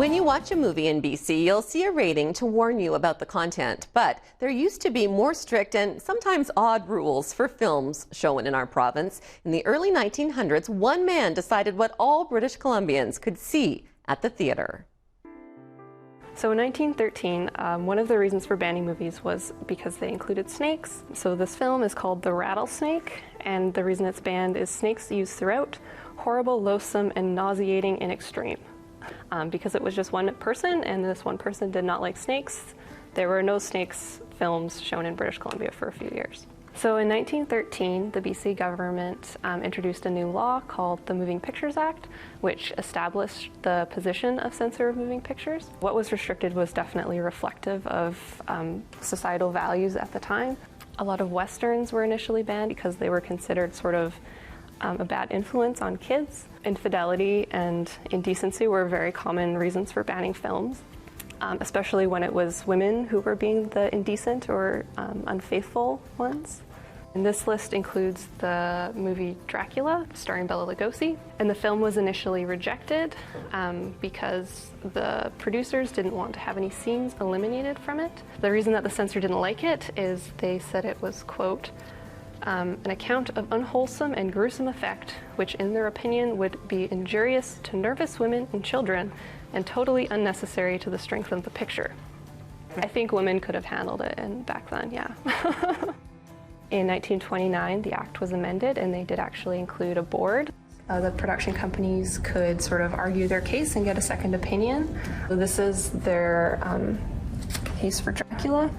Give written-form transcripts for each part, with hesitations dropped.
When you watch a movie in BC, you'll see a rating to warn you about the content. But there used to be more strict and sometimes odd rules for films shown in our province. In the early 1900s, one man decided what all British Columbians could see at the theatre. So in 1913, one of the reasons for banning movies was because they included snakes. So this film is called The Rattlesnake, and the reason it's banned is snakes used throughout, horrible, loathsome, and nauseating in extreme. Because it was just one person, and this one person did not like snakes, there were no snakes films shown in British Columbia for a few years. So in 1913, the BC government introduced a new law called the Moving Pictures Act, which established the position of Censor of Moving Pictures. What was restricted was definitely reflective of societal values at the time. A lot of Westerns were initially banned because they were considered sort of a bad influence on kids. Infidelity and indecency were very common reasons for banning films, especially when it was women who were being the indecent or unfaithful ones. And this list includes the movie Dracula, starring Bela Lugosi. And the film was initially rejected because the producers didn't want to have any scenes eliminated from it. The reason that the censor didn't like it is they said it was, quote, an account of unwholesome and gruesome effect, which in their opinion would be injurious to nervous women and children and totally unnecessary to the strength of the picture. I think women could have handled it back then, yeah. In 1929, the act was amended and they did actually include a board. The production companies could sort of argue their case and get a second opinion. So this is their case for Dracula.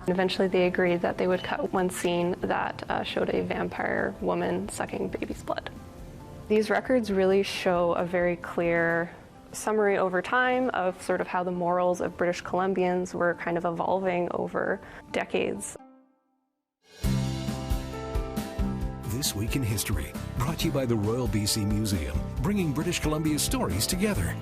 Eventually they agreed that they would cut one scene that showed a vampire woman sucking baby's blood. These records really show a very clear summary over time of sort of how the morals of British Columbians were kind of evolving over decades. This Week in History, brought to you by the Royal BC Museum, bringing British Columbia's stories together.